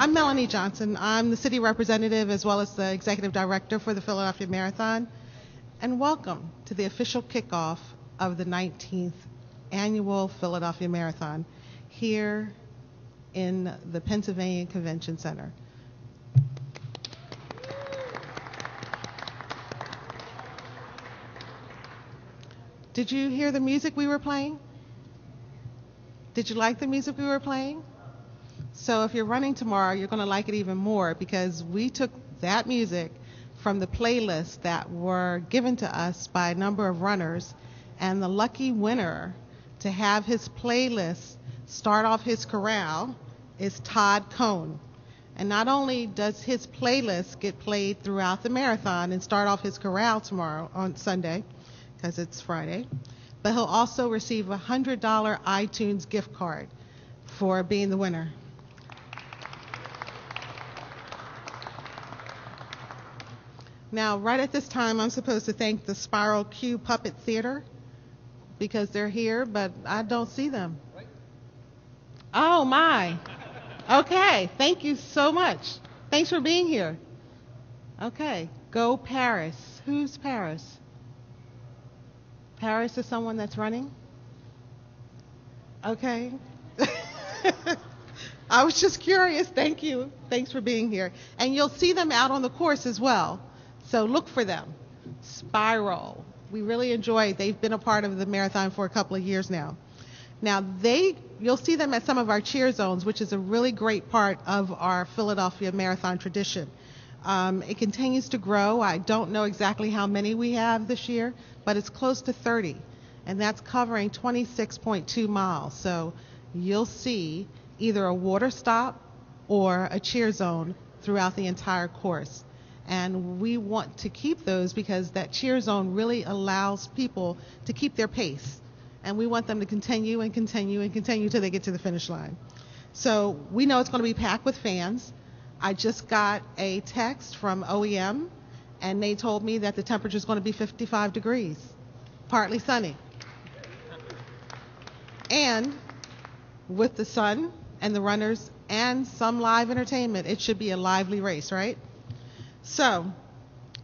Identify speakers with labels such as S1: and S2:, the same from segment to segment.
S1: I'm Melanie Johnson. I'm the city representative as well as the executive director for the Philadelphia Marathon. And welcome to the official kickoff of the 19th annual Philadelphia Marathon here in the Pennsylvania Convention Center. Did you hear the music we were playing? Did you like the music we were playing? So if you're running tomorrow, you're going to like it even more because we took that music from the playlists that were given to us by a number of runners, and the lucky winner to have his playlist start off his corral is Todd Cohn. And not only does his playlist get played throughout the marathon and start off his corral tomorrow on Sunday, because it's Friday, but he'll also receive a $100 iTunes gift card for being the winner. Now, right at this time, I'm supposed to thank the Spiral Q Puppet Theater because they're here, but I don't see them. Oh, my. Okay, thank you so much. Thanks for being here. Okay, go Paris. Who's Paris? Paris is someone that's running? Okay. I was just curious. Thank you. Thanks for being here. And you'll see them out on the course as well. So look for them. Spiral. We really enjoy it. They've been a part of the marathon for a couple of years now. Now, you'll see them at some of our cheer zones, which is a really great part of our Philadelphia Marathon tradition. It continues to grow. I don't know exactly how many we have this year, but it's close to 30, and that's covering 26.2 miles. So you'll see either a water stop or a cheer zone throughout the entire course. And we want to keep those because that cheer zone really allows people to keep their pace. And we want them to continue and continue and continue till they get to the finish line. So we know it's going to be packed with fans. I just got a text from OEM, and they told me that the temperature is going to be 55 degrees, partly sunny. And with the sun and the runners and some live entertainment, it should be a lively race, right? So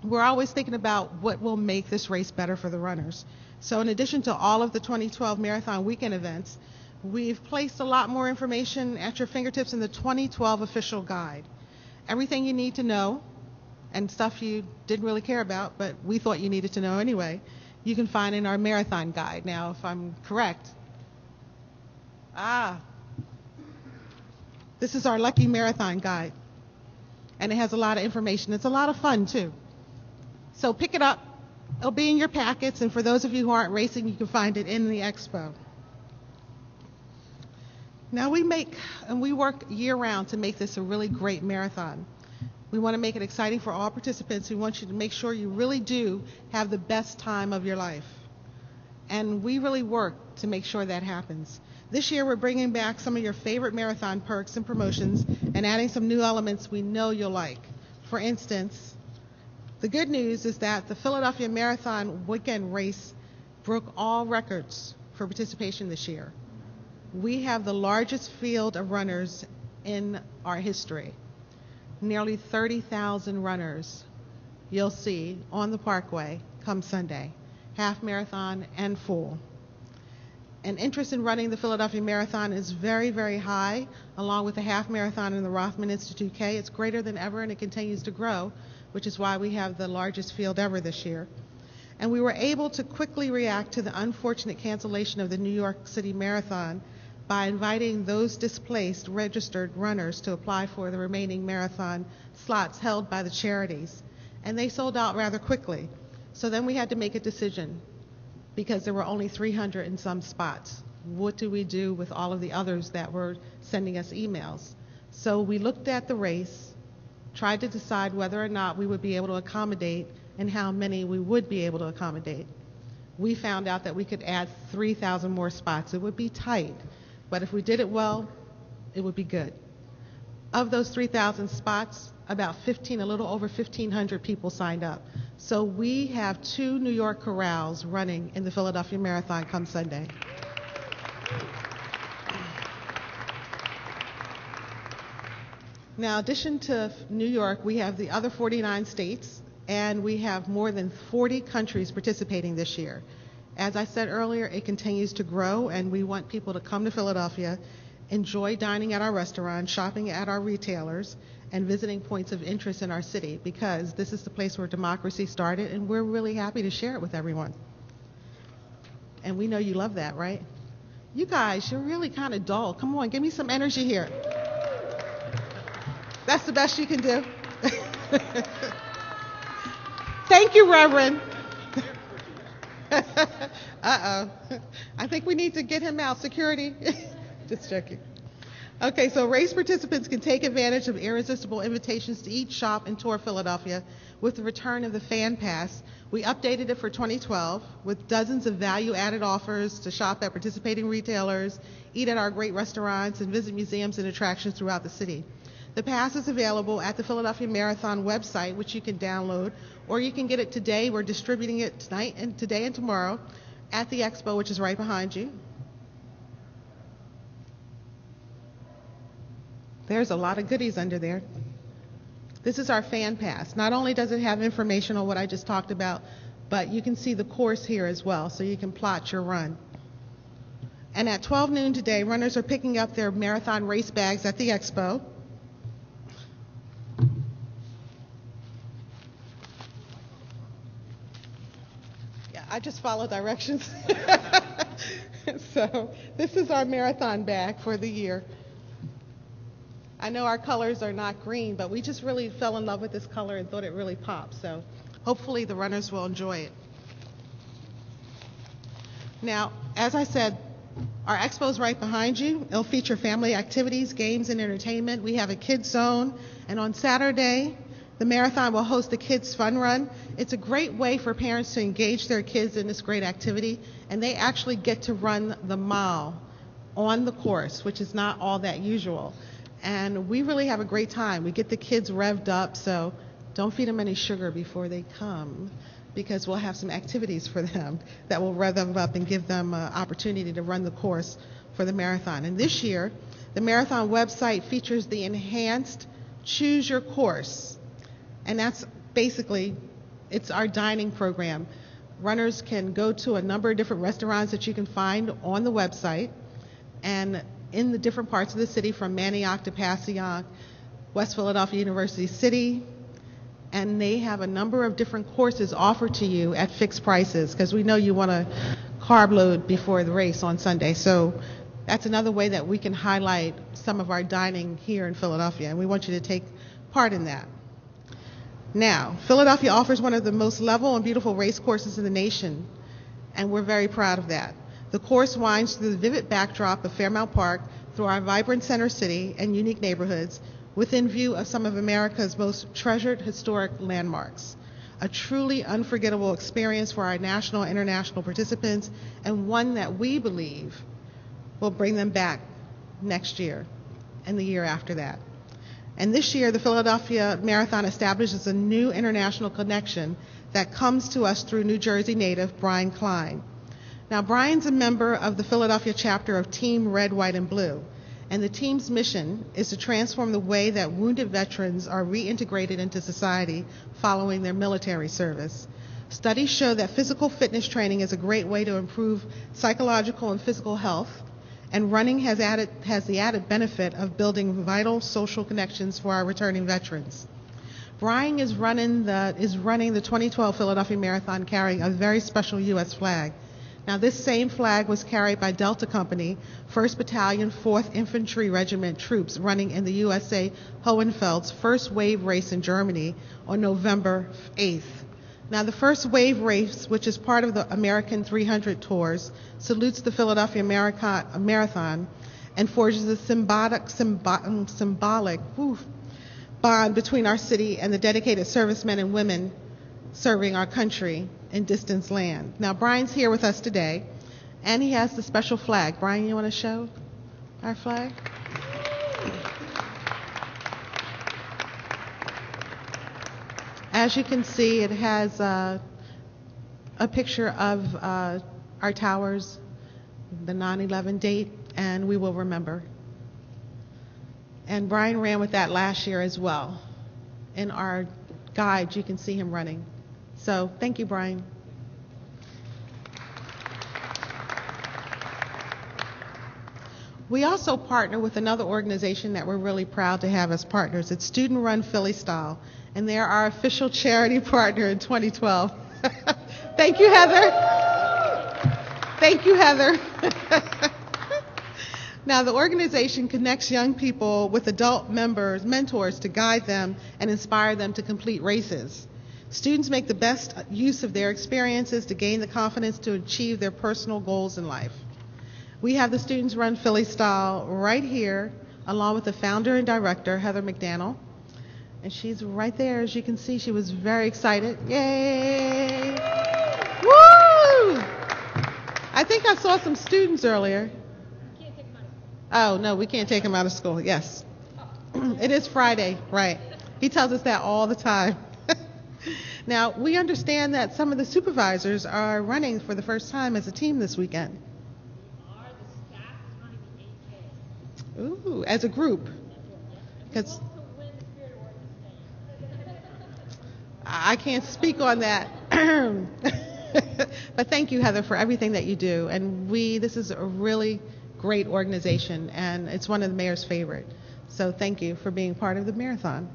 S1: we're always thinking about what will make this race better for the runners. So in addition to all of the 2012 Marathon Weekend events, we've placed a lot more information at your fingertips in the 2012 official guide. Everything you need to know and stuff you didn't really care about, but we thought you needed to know anyway, you can find in our marathon guide. Now, if I'm correct, this is our lucky marathon guide. And it has a lot of information. It's a lot of fun, too. So pick it up. It'll be in your packets, and for those of you who aren't racing, you can find it in the expo. Now we work year-round to make this a really great marathon. We want to make it exciting for all participants. We want you to make sure you really do have the best time of your life. And we really work to make sure that happens. This year, we're bringing back some of your favorite marathon perks and promotions and adding some new elements we know you'll like. For instance, the good news is that the Philadelphia Marathon weekend race broke all records for participation this year. We have the largest field of runners in our history. Nearly 30,000 runners you'll see on the Parkway come Sunday, half marathon and full. And interest in running the Philadelphia Marathon is very, very high, along with the half marathon and the Rothman Institute K. It's greater than ever, and it continues to grow, which is why we have the largest field ever this year. And we were able to quickly react to the unfortunate cancellation of the New York City Marathon by inviting those displaced registered runners to apply for the remaining marathon slots held by the charities. And they sold out rather quickly. So then we had to make a decision, because there were only 300 and some spots. What do we do with all of the others that were sending us emails? So we looked at the race, tried to decide whether or not we would be able to accommodate and how many we would be able to accommodate. We found out that we could add 3,000 more spots. It would be tight, but if we did it well, it would be good. Of those 3,000 spots, about a little over 1,500 people signed up. So we have 2 New York corrals running in the Philadelphia Marathon come Sunday. Now, in addition to New York, we have the other 49 states, and we have more than 40 countries participating this year. As I said earlier, it continues to grow, and we want people to come to Philadelphia, enjoy dining at our restaurants, shopping at our retailers, and visiting points of interest in our city, because this is the place where democracy started, and we're really happy to share it with everyone. And we know you love that, right? You guys, you're really kind of dull. Come on, give me some energy here. That's the best you can do. Thank you, Reverend. Uh-oh. I think we need to get him out. Security. Just joking. Okay, so race participants can take advantage of irresistible invitations to eat, shop, and tour Philadelphia with the return of the Fan Pass. We updated it for 2012 with dozens of value-added offers to shop at participating retailers, eat at our great restaurants, and visit museums and attractions throughout the city. The pass is available at the Philadelphia Marathon website, which you can download, or you can get it today. We're distributing it tonight and today and tomorrow at the expo, which is right behind you. There's a lot of goodies under there. This is our Fan Pass. Not only does it have information on what I just talked about, but you can see the course here as well, so you can plot your run. And at 12 noon today, runners are picking up their marathon race bags at the expo. Yeah, I just follow directions. So this is our marathon bag for the year. I know our colors are not green, but we just really fell in love with this color and thought it really popped. So hopefully the runners will enjoy it. Now, as I said, our expo is right behind you. It'll feature family activities, games, and entertainment. We have a kids zone, and on Saturday, the marathon will host a kids fun run. It's a great way for parents to engage their kids in this great activity, and they actually get to run the mile on the course, which is not all that usual. And we really have a great time. We get the kids revved up, so don't feed them any sugar before they come, because we'll have some activities for them that will rev them up and give them an opportunity to run the course for the marathon. And this year, the marathon website features the enhanced Choose Your Course. And that's basically, it's our dining program. Runners can go to a number of different restaurants that you can find on the website, and in the different parts of the city, from Manioc to Passyunk, West Philadelphia University City, and they have a number of different courses offered to you at fixed prices, because we know you want to carb load before the race on Sunday. So that's another way that we can highlight some of our dining here in Philadelphia, and we want you to take part in that. Now, Philadelphia offers one of the most level and beautiful race courses in the nation, and we're very proud of that. The course winds through the vivid backdrop of Fairmount Park, through our vibrant center city and unique neighborhoods, within view of some of America's most treasured historic landmarks. A truly unforgettable experience for our national and international participants, and one that we believe will bring them back next year and the year after that. And this year, the Philadelphia Marathon establishes a new international connection that comes to us through New Jersey native Brian Klein. Now, Brian's a member of the Philadelphia chapter of Team Red, White, and Blue, and the team's mission is to transform the way that wounded veterans are reintegrated into society following their military service. Studies show that physical fitness training is a great way to improve psychological and physical health, and running has the added benefit of building vital social connections for our returning veterans. Brian is running the 2012 Philadelphia Marathon carrying a very special U.S. flag. Now, this same flag was carried by Delta Company, 1st Battalion, 4th Infantry Regiment troops running in the USA Hohenfeld's first wave race in Germany on November 8th. Now, the first wave race, which is part of the American 300 tours, salutes the Philadelphia Marathon and forges a symbolic bond between our city and the dedicated servicemen and women serving our country in distant land. Now, Brian's here with us today, and he has the special flag. Brian, you want to show our flag? As you can see, it has a picture of our towers, the 9/11 date, and we will remember. And Brian ran with that last year as well. In our guide, you can see him running. So thank you, Brian. We also partner with another organization that we're really proud to have as partners. It's Student Run Philly Style, and they're our official charity partner in 2012. Thank you, Heather. Thank you, Heather. Now, the organization connects young people with adult mentors to guide them and inspire them to complete races. Students make the best use of their experiences to gain the confidence to achieve their personal goals in life. We have the Students Run Philly Style right here, along with the founder and director, Heather McDaniel. And she's right there, as you can see. She was very excited. Yay! Woo! I think I saw some students earlier.
S2: Can't take them out of school.
S1: Oh, no, we can't take them out of school. Yes. It is Friday, right. He tells us that all the time. Now, we understand that some of the supervisors are running for the first time as a team this weekend.
S2: The staff is running the 8K.
S1: Ooh, as a group.
S2: And we hope to win the Spirit Award this day.
S1: I can't speak on that. But thank you, Heather, for everything that you do. And this is a really great organization, and it's one of the mayor's favorite. So thank you for being part of the marathon.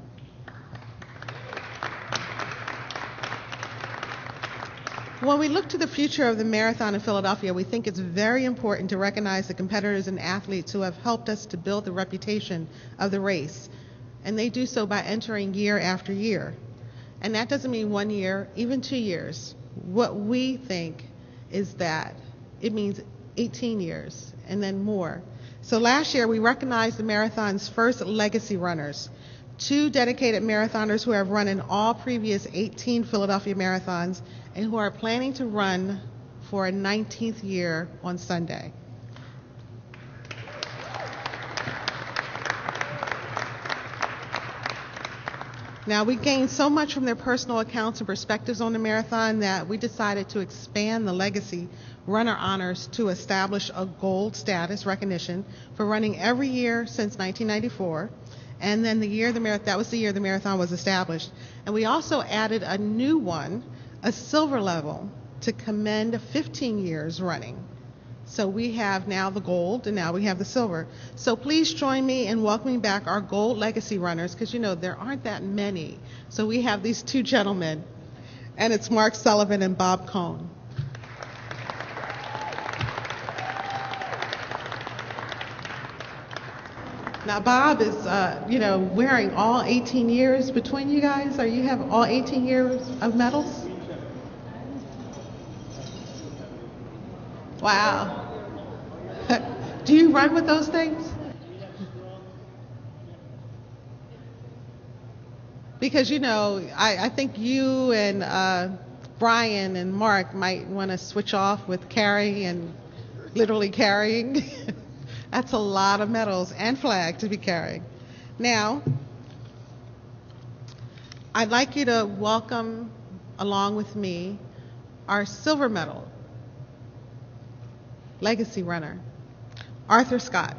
S1: When we look to the future of the marathon in Philadelphia, we think it's very important to recognize the competitors and athletes who have helped us to build the reputation of the race. And they do so by entering year after year. And that doesn't mean 1 year, even 2 years. What we think is that it means 18 years and then more. So last year, we recognized the marathon's first legacy runners, 2 dedicated marathoners who have run in all previous 18 Philadelphia marathons and who are planning to run for a 19th year on Sunday. Now, we gained so much from their personal accounts and perspectives on the marathon that we decided to expand the legacy runner honors to establish a gold status recognition for running every year since 1994. And then that was the year the marathon was established. And we also added a new one, a silver level, to commend 15 years running. So we have now the gold, and now we have the silver. So please join me in welcoming back our gold legacy runners, because there aren't that many. So we have these 2 gentlemen, and it's Mark Sullivan and Bob Cohn. Now, Bob is, wearing all 18 years between you guys. Or you have all 18 years of medals? Wow. Do you run with those things? Because, I think you and Brian and Mark might want to switch off with carrying and literally carrying. That's a lot of medals and flag to be carrying. Now, I'd like you to welcome, along with me, our silver medal legacy runner, Arthur Scott.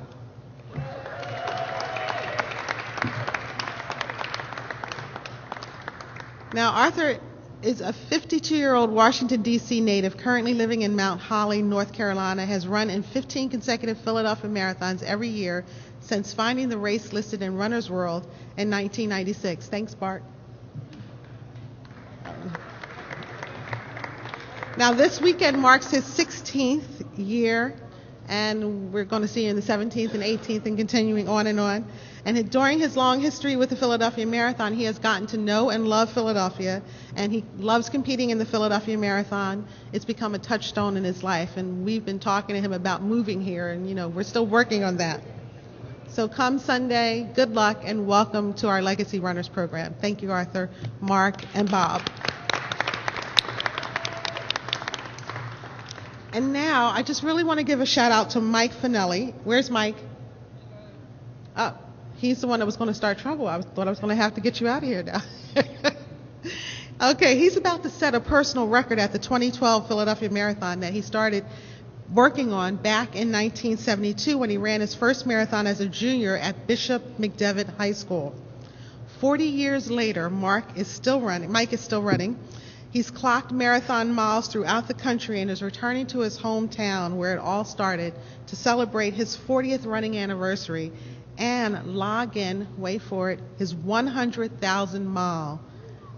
S1: Now, Arthur is a 52-year-old Washington, D.C. native currently living in Mount Holly, North Carolina, has run in 15 consecutive Philadelphia marathons every year since finding the race listed in Runner's World in 1996. Thanks, Bart. Now, this weekend marks his 16th year, and we're going to see in the 17th and 18th and continuing on and on. And during his long history with the Philadelphia Marathon, he has gotten to know and love Philadelphia, and he loves competing in the Philadelphia Marathon. It's become a touchstone in his life, and we've been talking to him about moving here, and we're still working on that. So come Sunday, good luck, and welcome to our Legacy Runners program. Thank you, Arthur, Mark, and Bob. And now, I just really want to give a shout out to Mike Finelli. Where's Mike? Oh, he's the one that was going to start trouble. I thought I was going to have to get you out of here now. Okay, he's about to set a personal record at the 2012 Philadelphia Marathon that he started working on back in 1972 when he ran his first marathon as a junior at Bishop McDevitt High School. 40 years later, Mike is still running. He's clocked marathon miles throughout the country and is returning to his hometown where it all started to celebrate his 40th running anniversary and log in, wait for it, his 100,000 mile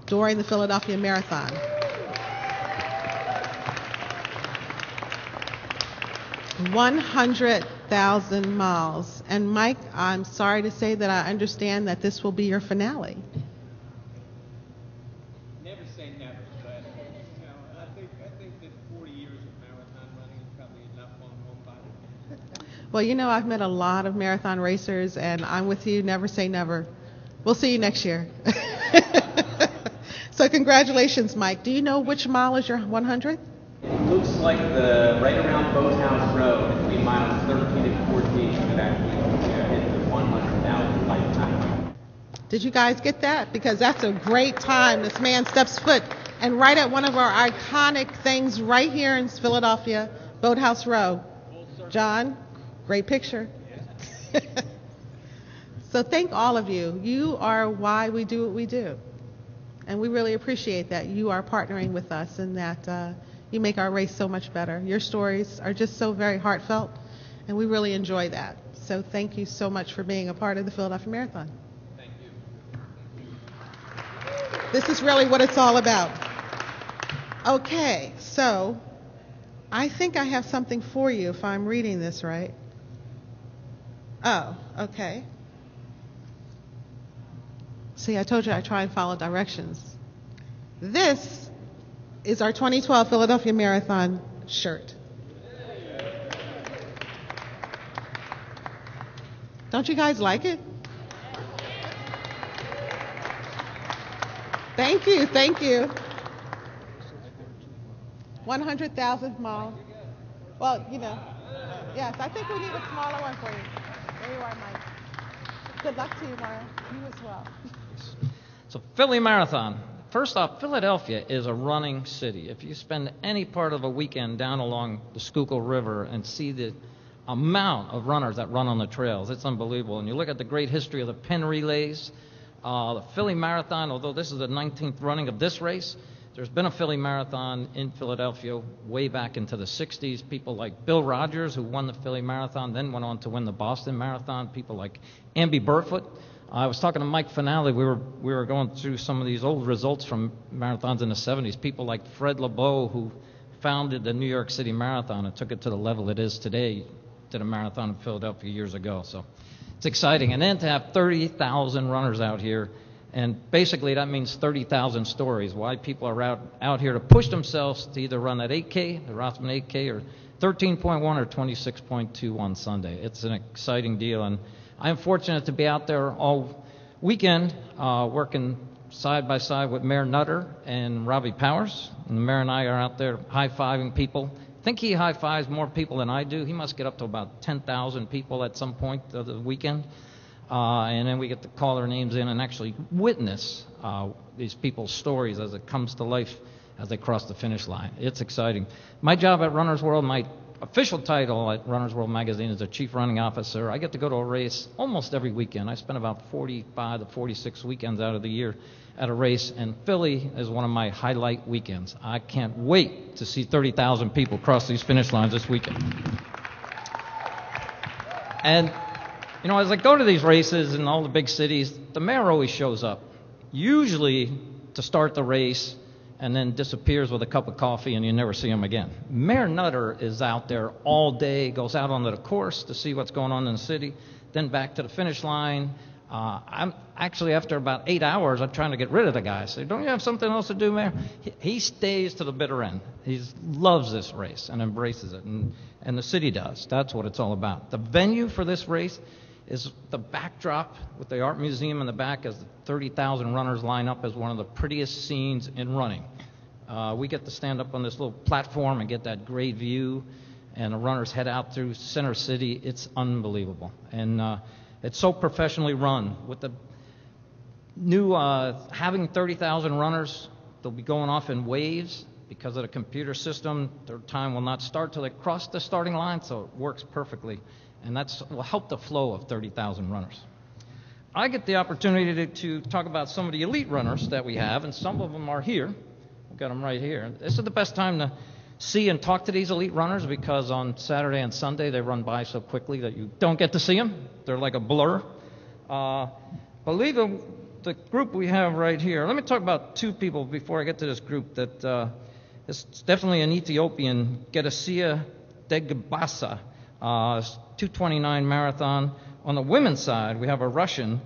S1: during the Philadelphia Marathon. $100,000 miles. And Mike, I'm sorry to say that I understand that this will be your finale.
S3: Never say never, but I think that 40 years of marathon running is probably enough on one body.
S1: Well, I've met a lot of marathon racers, and I'm with you. Never say never. We'll see you next year. So congratulations, Mike. Do you know which mile is your 100th?
S3: It looks like the right around Boathouse Road, between miles 13 and 14, should actually hit the 100,000 lifetime.
S1: Did you guys get that? Because that's a great time. This man steps foot and right at one of our iconic things right here in Philadelphia, Boathouse Row. John, great picture. So thank all of you. You are why we do what we do. And we really appreciate that you are partnering with us and that you make our race so much better. Your stories are just so very heartfelt, and we really enjoy that. So thank you so much for being a part of the Philadelphia Marathon.
S3: Thank you.
S1: This is really what it's all about. Okay, so I think I have something for you if I'm reading this right. Oh, okay. See, I told you I try and follow directions. This is our 2012 Philadelphia Marathon shirt. Don't you guys like it? Thank you, thank you. 100,000 mile. Well, yes, I think we need a smaller one for you. There you are, Mike. Good luck to you, Mara. You as well.
S4: So, Philly Marathon. First off, Philadelphia is a running city. If you spend any part of a weekend down along the Schuylkill River and see the amount of runners that run on the trails, it's unbelievable. And you look at the great history of the Penn Relays, the Philly Marathon, although this is the 19th running of this race, there's been a Philly Marathon in Philadelphia way back into the 60s. People like Bill Rogers, who won the Philly Marathon, then went on to win the Boston Marathon. People like Amby Burfoot. I was talking to Mike Finale. We were going through some of these old results from marathons in the 70s. People like Fred LeBeau, who founded the New York City Marathon and took it to the level it is today, did a marathon in Philadelphia years ago. So it's exciting. And then to have 30,000 runners out here, and basically that means 30,000 stories, why people are out here to push themselves to either run that 8K, the Rothman 8K, or 13.1 or 26.2 on Sunday. It's an exciting deal, and I'm fortunate to be out there all weekend working side by side with Mayor Nutter and Robbie Powers. And the mayor and I are out there high-fiving people. I think he high-fives more people than I do. He must get up to about 10,000 people at some point of the weekend. And then we get to call their names in and actually witness these people's stories as it comes to life as they cross the finish line. It's exciting. My job at Runner's World, my official title at Runner's World magazine is a chief running officer. I get to go to a race almost every weekend. I spend about 45 to 46 weekends out of the year at a race, and Philly is one of my highlight weekends. I can't wait to see 30,000 people cross these finish lines this weekend. And, as I go to these races in all the big cities, the mayor always shows up, usually to start the race, and then disappears with a cup of coffee and you never see him again. Mayor Nutter is out there all day, goes out onto the course to see what's going on in the city, then back to the finish line. I'm actually, after about 8 hours, I'm trying to get rid of the guy. I say, don't you have something else to do, Mayor? He stays to the bitter end. He loves this race and embraces it, and the city does. That's what it's all about. The venue for this race is the backdrop with the art museum in the back as the 30,000 runners line up as one of the prettiest scenes in running. We get to stand up on this little platform and get that great view, and the runners head out through Center City. It's unbelievable. And it's so professionally run. With the new having 30,000 runners, they'll be going off in waves. because of the computer system, their time will not start till they cross the starting line, so it works perfectly. And that will help the flow of 30,000 runners. I get the opportunity to talk about some of the elite runners that we have, and some of them are here. We've got them right here. This is the best time to see and talk to these elite runners because on Saturday and Sunday they run by so quickly that you don't get to see them. They're like a blur. Believe the group we have right here. Let me talk about two people before I get to this group that is definitely an Ethiopian, Getasia Degbasa, 2:29 marathon. On the women's side, we have a Russian.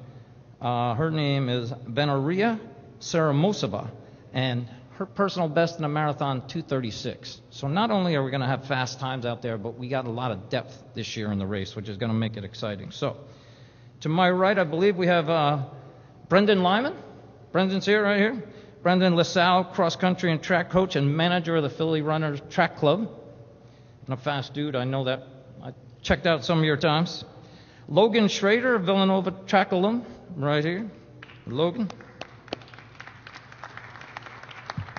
S4: Her name is Benaria Saramosova, and her personal best in a marathon, 2:36. So not only are we going to have fast times out there, but we got a lot of depth this year in the race, which is going to make it exciting. So to my right, I believe we have Brendan Lyman. Brendan's here, right here. Brendan LaSalle, cross-country and track coach and manager of the Philly Runners Track Club. And a fast dude, I know that. I checked out some of your times. Logan Schrader, Villanova track alum, right here. Logan.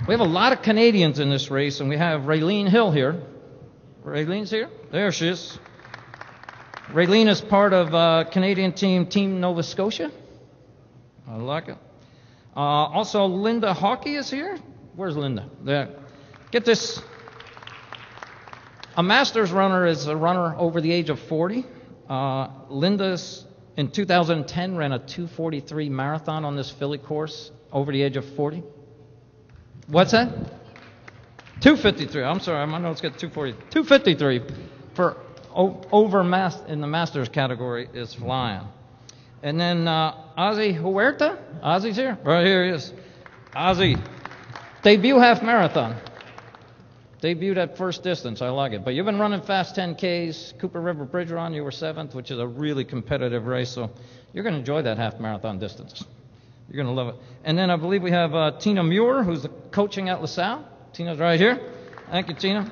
S4: We have a lot of Canadians in this race, and we have Raylene Hill here. Raylene's here? There she is. Raylene is part of Canadian Team Nova Scotia. I like it. Also, Linda Hockey is here. Where's Linda? There. Get this. A Masters runner is a runner over the age of 40. Linda's in 2010 ran a 2:43 marathon on this Philly course over the age of 40. What's that? 2:53. I'm sorry, my notes get 2:40. 2:53 for in the Masters category is flying. And then Ozzy Huerta. Ozzy's here. Right here he is. Ozzy, debut half marathon. Debuted at first distance. I like it. But you've been running fast 10Ks. Cooper River Bridge Run, you were 7th, which is a really competitive race. So you're going to enjoy that half marathon distance. You're going to love it. And then I believe we have Tina Muir, who's coaching at LaSalle. Tina's right here. Thank you, Tina.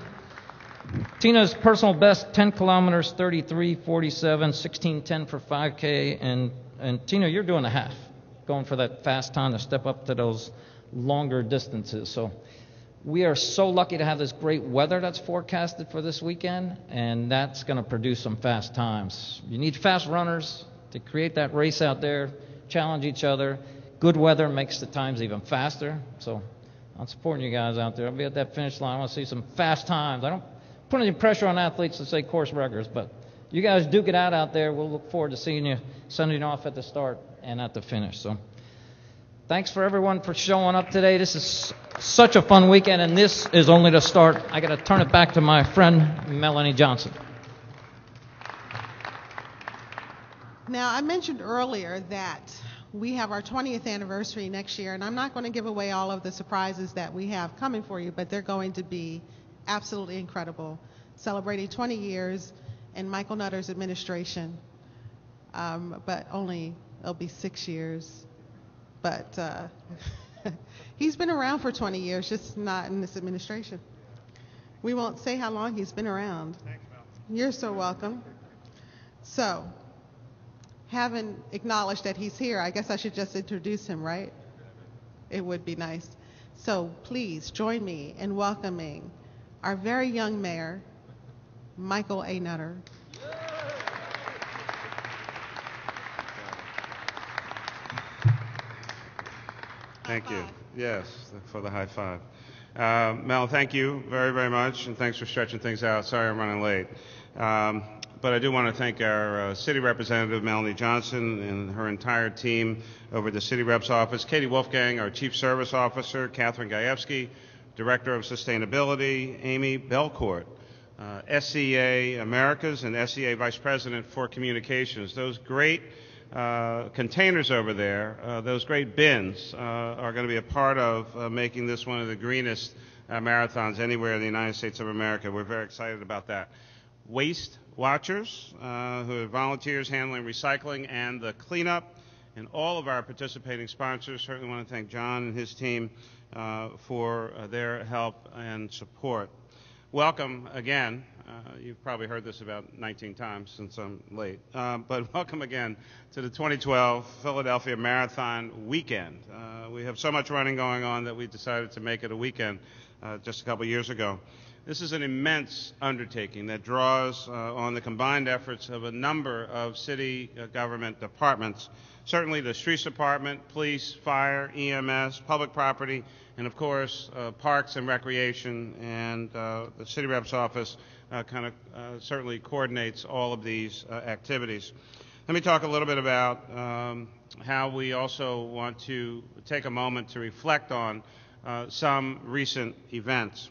S4: Tina's personal best, 10 kilometers, 33:47, 16:10 for 5K. And Tina, you're doing a half, going for that fast time to step up to those longer distances. So we are so lucky to have this great weather that's forecasted for this weekend, and that's going to produce some fast times. You need fast runners to create that race out there, challenge each other. Good weather makes the times even faster. So I'm supporting you guys out there. I'll be at that finish line. I want to see some fast times. I don't put any pressure on athletes to say course records, but you guys duke it out there. We'll look forward to seeing you sending off at the start and at the finish. So thanks for everyone for showing up today. This is such a fun weekend, and this is only the start. I got to turn it back to my friend Melanie Johnson.
S1: Now, I mentioned earlier that we have our 20th anniversary next year, and I'm not going to give away all of the surprises that we have coming for you, but they're going to be absolutely incredible. Celebrating 20 years in Michael Nutter's administration, but it'll be 6 years. But he's been around for 20 years, just not in this administration. We won't say how long he's been around.
S5: Thanks, Mel.
S1: You're so welcome. So, having acknowledged that he's here, I guess I should just introduce him, right? It would be nice. So please join me in welcoming our very young mayor, Michael A. Nutter.
S5: Thank you. Yes, for the high five. Mel, thank you very, very much, and thanks for stretching things out. Sorry I'm running late. But I do want to thank our city representative, Melanie Johnson, and her entire team over at the city rep's office, Katie Wolfgang, our chief service officer, Catherine Gajewski, director of sustainability, Amy Belcourt, SCA Americas and SCA vice president for communications. Those great containers over there, those great bins, are going to be a part of making this one of the greenest marathons anywhere in the United States of America. We're very excited about that. Waste Watchers, who are volunteers handling recycling and the cleanup, and all of our participating sponsors. Certainly want to thank John and his team for their help and support. Welcome again. You've probably heard this about 19 times since I'm late, but welcome again to the 2012 Philadelphia Marathon Weekend. We have so much running going on that we decided to make it a weekend just a couple years ago. This is an immense undertaking that draws on the combined efforts of a number of city government departments, certainly the streets department, police, fire, EMS, public property, and of course parks and recreation, and the city rep's office certainly coordinates all of these activities. Let me talk a little bit about how we also want to take a moment to reflect on some recent events.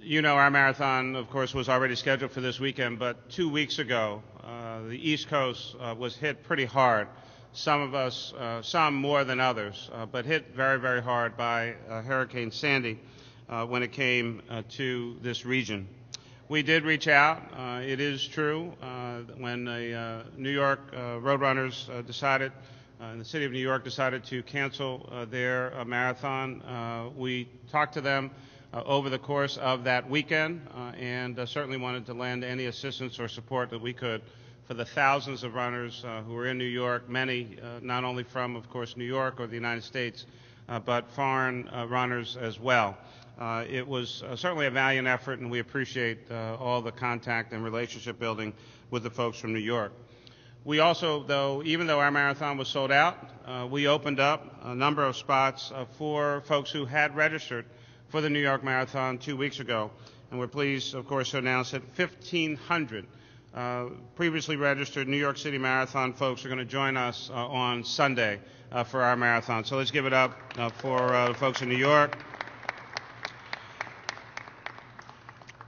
S5: You know, our marathon, of course, was already scheduled for this weekend, but 2 weeks ago, the East Coast was hit pretty hard. Some of us, some more than others, but hit very, very hard by Hurricane Sandy when it came to this region. We did reach out. It is true when the New York Roadrunners decided, and the city of New York decided to cancel their marathon, we talked to them over the course of that weekend, and certainly wanted to lend any assistance or support that we could for the thousands of runners who were in New York, many not only from, of course, New York or the United States, but foreign runners as well. It was certainly a valiant effort, and we appreciate all the contact and relationship building with the folks from New York. We also, though, even though our marathon was sold out, we opened up a number of spots for folks who had registered for the New York Marathon 2 weeks ago, and we're pleased, of course, to announce that 1,500 previously registered New York City Marathon folks are going to join us on Sunday for our marathon. So let's give it up for the folks in New York.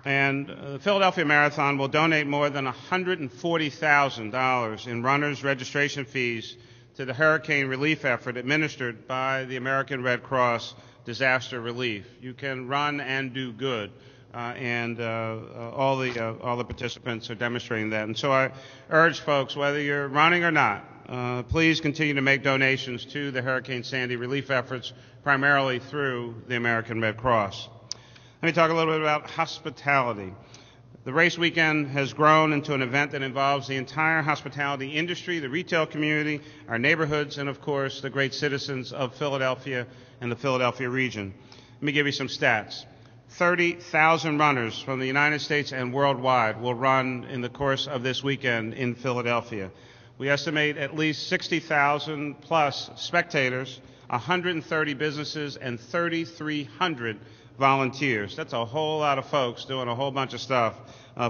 S5: And the Philadelphia Marathon will donate more than $140,000 in runners' registration fees to the hurricane relief effort administered by the American Red Cross Disaster Relief. You can run and do good, and all the participants are demonstrating that. And so I urge folks, whether you're running or not, please continue to make donations to the Hurricane Sandy relief efforts, primarily through the American Red Cross. Let me talk a little bit about hospitality. The race weekend has grown into an event that involves the entire hospitality industry, the retail community, our neighborhoods, and of course the great citizens of Philadelphia and the Philadelphia region. Let me give you some stats. 30,000 runners from the United States and worldwide will run in the course of this weekend in Philadelphia. We estimate at least 60,000 plus spectators, 130 businesses, and 3,300 volunteers. That's a whole lot of folks doing a whole bunch of stuff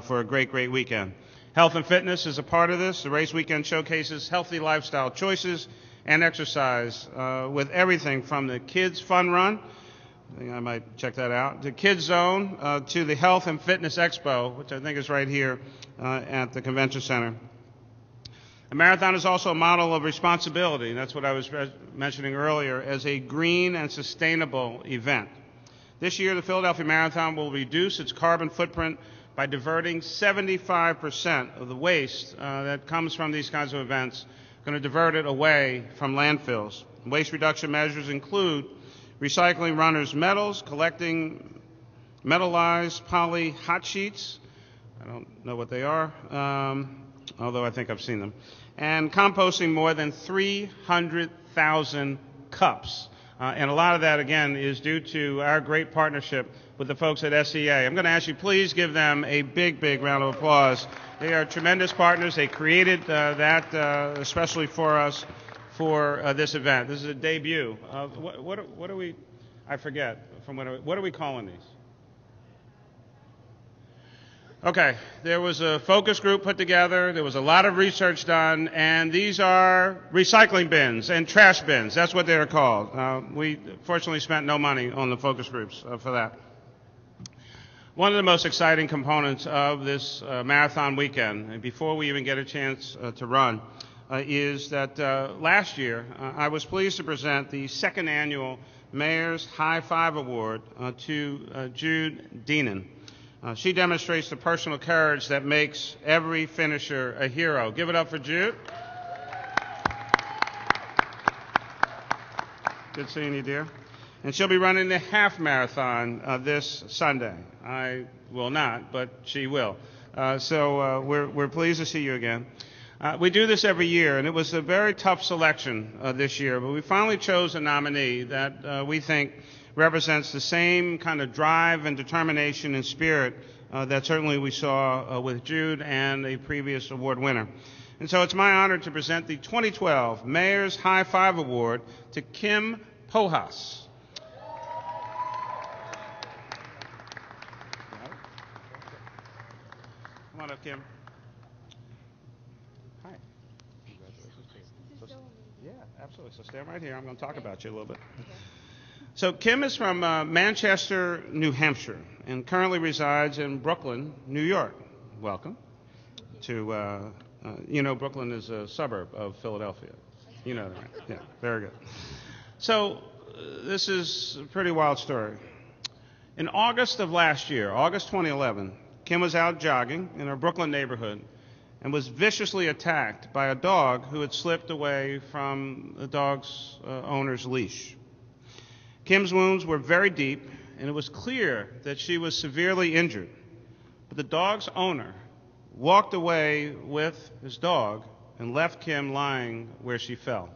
S5: for a great, great weekend. Health and fitness is a part of this. The race weekend showcases healthy lifestyle choices and exercise with everything from the Kids Fun Run, I think I might check that out, the Kids Zone, to the Health and Fitness Expo, which I think is right here at the Convention Center. A marathon is also a model of responsibility, and that's what I was mentioning earlier, as a green and sustainable event. This year, the Philadelphia Marathon will reduce its carbon footprint by diverting 75% of the waste that comes from these kinds of events, going to divert it away from landfills. Waste reduction measures include recycling runners' metals, collecting metallized poly hot sheets, I don't know what they are, although I think I've seen them, and composting more than 300,000 cups. And a lot of that, again, is due to our great partnership with the folks at SEA. I'm going to ask you, please give them a big, big round of applause. They are tremendous partners. They created that especially for us for this event. This is a debut. What are we, I forget, what are we calling these? Okay, there was a focus group put together, there was a lot of research done, and these are recycling bins and trash bins. That's what they're called. We fortunately spent no money on the focus groups for that. One of the most exciting components of this marathon weekend, and before we even get a chance to run, is that last year I was pleased to present the second annual Mayor's High Five Award to Jude Deenan. She demonstrates the personal courage that makes every finisher a hero. Give it up for Jude. Good seeing you, dear. And she'll be running the half marathon this Sunday. I will not, but she will. So we're pleased to see you again. We do this every year, and it was a very tough selection this year, but we finally chose a nominee that we think represents the same kind of drive and determination and spirit that certainly we saw with Jude and a previous award winner. And so it's my honor to present the 2012 Mayor's High Five Award to Kim Pohas. Come on up, Kim. Hi. Congratulations. Yeah, absolutely. So stand right here. I'm going to talk about you a little bit. So Kim is from Manchester, New Hampshire, and currently resides in Brooklyn, New York. Welcome to, Brooklyn is a suburb of Philadelphia. You know that, right? Yeah, very good. So this is a pretty wild story. In August of last year, August 2011, Kim was out jogging in her Brooklyn neighborhood and was viciously attacked by a dog who had slipped away from the dog's owner's leash. Kim's wounds were very deep, and it was clear that she was severely injured. But the dog's owner walked away with his dog and left Kim lying where she fell.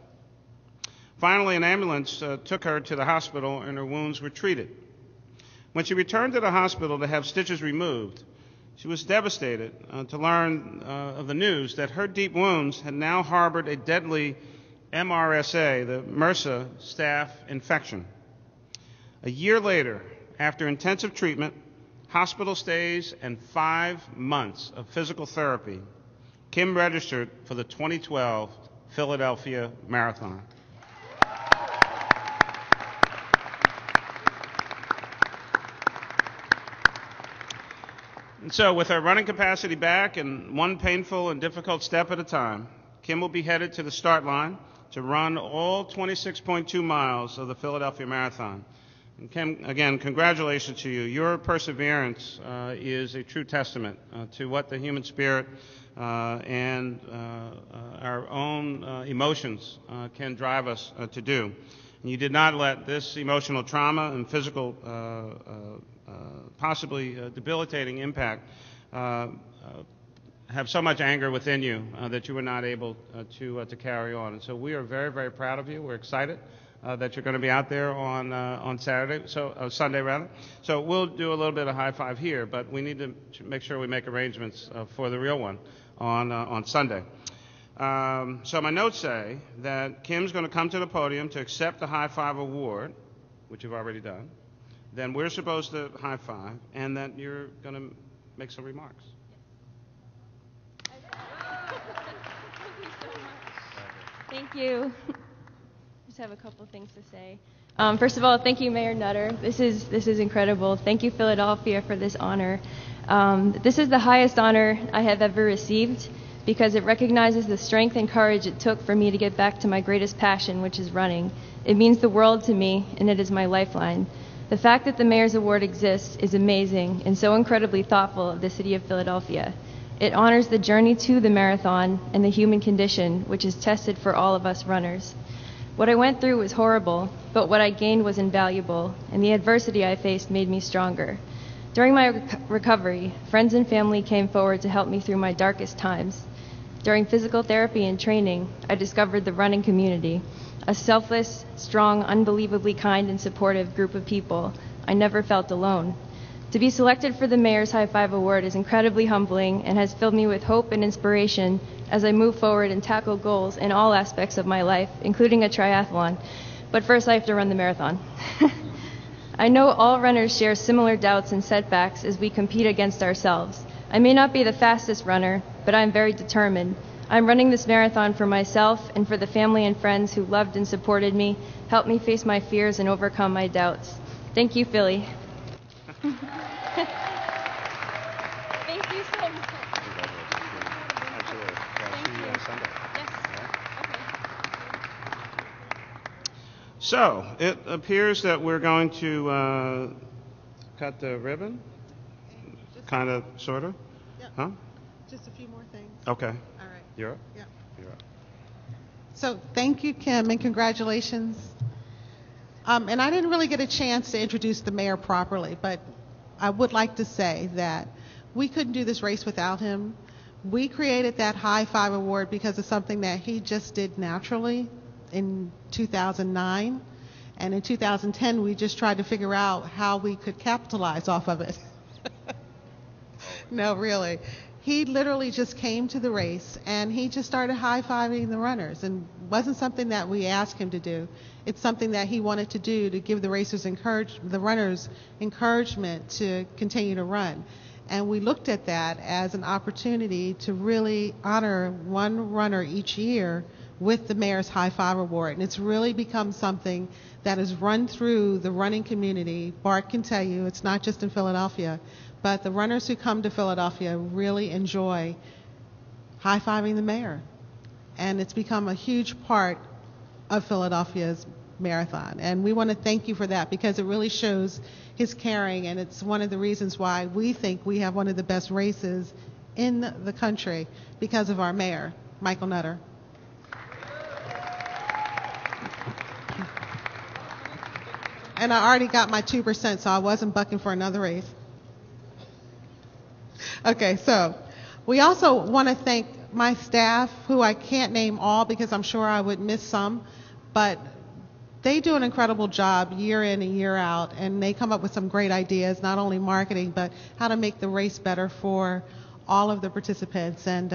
S5: Finally, an ambulance took her to the hospital, and her wounds were treated. When she returned to the hospital to have stitches removed, she was devastated to learn of the news that her deep wounds had now harbored a deadly MRSA, the MRSA staph infection. A year later, after intensive treatment, hospital stays, and 5 months of physical therapy, Kim registered for the 2012 Philadelphia Marathon. And so, with her running capacity back and one painful and difficult step at a time, Kim will be headed to the start line to run all 26.2 miles of the Philadelphia Marathon. And Kim, again, congratulations to you. Your perseverance is a true testament to what the human spirit and our own emotions can drive us to do. And you did not let this emotional trauma and physical, possibly debilitating impact have so much anger within you that you were not able to carry on. And so we are very, very proud of you. We're excited that you're going to be out there on Saturday, Sunday rather. So we'll do a little bit of high five here, but we need to make sure we make arrangements for the real one on Sunday. So my notes say that Kim's going to come to the podium to accept the high five award, which you've already done. Then we're supposed to high five, and that you're going to make some remarks.
S6: Thank you. Just have a couple things to say. First of all, thank you, Mayor Nutter. This is incredible. Thank you, Philadelphia, for this honor. This is the highest honor I have ever received because it recognizes the strength and courage it took for me to get back to my greatest passion, which is running. It means the world to me, and it is my lifeline. The fact that the Mayor's Award exists is amazing and so incredibly thoughtful of the city of Philadelphia. It honors the journey to the marathon and the human condition, which is tested for all of us runners. What I went through was horrible, but what I gained was invaluable, and the adversity I faced made me stronger. During my recovery, friends and family came forward to help me through my darkest times. During physical therapy and training, I discovered the running community, a selfless, strong, unbelievably kind and supportive group of people. I never felt alone. To be selected for the Mayor's High Five Award is incredibly humbling and has filled me with hope and inspiration as I move forward and tackle goals in all aspects of my life, including a triathlon. But first I have to run the marathon. I know all runners share similar doubts and setbacks as we compete against ourselves. I may not be the fastest runner, but I'm very determined. I'm running this marathon for myself and for the family and friends who loved and supported me, helped me face my fears and overcome my doubts. Thank you, Philly. Thank you so much.
S5: Absolutely.
S6: Thank you.
S5: Sunday.
S6: Yes. Okay.
S5: So it appears that we're going to cut the ribbon, kind of, sort of.
S1: Yep.
S5: Huh?
S1: Just a few more things.
S5: Okay.
S1: All right.
S5: You're up.
S1: Yep.
S5: You're up.
S1: So thank you, Kim, and congratulations. And I didn't really get a chance to introduce the mayor properly, but I would like to say that we couldn't do this race without him. We created that High Five Award because of something that he just did naturally in 2009. And in 2010, we just tried to figure out how we could capitalize off of it. No, really. He literally just came to the race and he just started high-fiving the runners, and wasn't something that we asked him to do. It's something that he wanted to do to give the runners encouragement to continue to run. And we looked at that as an opportunity to really honor one runner each year with the Mayor's High Five Award. And it's really become something that is run through the running community. Bart can tell you it's not just in Philadelphia, but the runners who come to Philadelphia really enjoy high-fiving the mayor. And it's become a huge part of Philadelphia's marathon. And we want to thank you for that, because it really shows his caring, and it's one of the reasons why we think we have one of the best races in the country, because of our mayor, Michael Nutter. And I already got my 2%, so I wasn't bucking for another race. Okay, so we also want to thank my staff, who I can't name all because I'm sure I would miss some, but they do an incredible job year in and year out, and they come up with some great ideas, not only marketing, but how to make the race better for all of the participants, and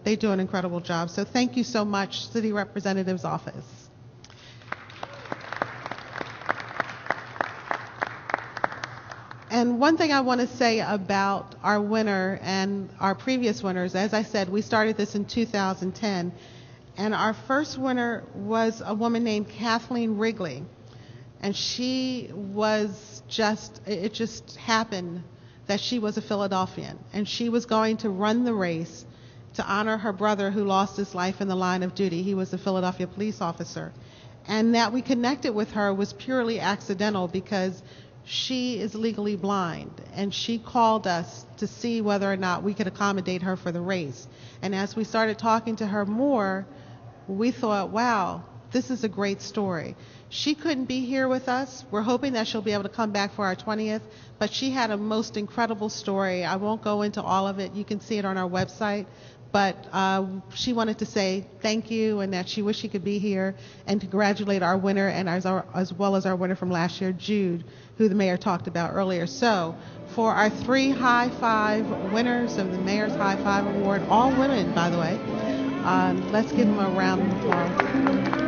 S1: they do an incredible job. So thank you so much, City Representative's Office. And one thing I want to say about our winner and our previous winners, as I said, we started this in 2010, and our first winner was a woman named Kathleen Wrigley, and it just happened that she was a Philadelphian, and she was going to run the race to honor her brother who lost his life in the line of duty. He was a Philadelphia police officer. And that we connected with her was purely accidental, because she is legally blind, and she called us to see whether or not we could accommodate her for the race. And as we started talking to her more, we thought, wow, this is a great story. She couldn't be here with us. We're hoping that she'll be able to come back for our 20th, but she had a most incredible story. I won't go into all of it. You can see it on our website. But she wanted to say thank you, and that she wished she could be here, and congratulate our winner, and as well as our winner from last year, Jude, who the mayor talked about earlier. So for our 3 High Five winners of the Mayor's High Five Award, all women, by the way, let's give them a round of applause.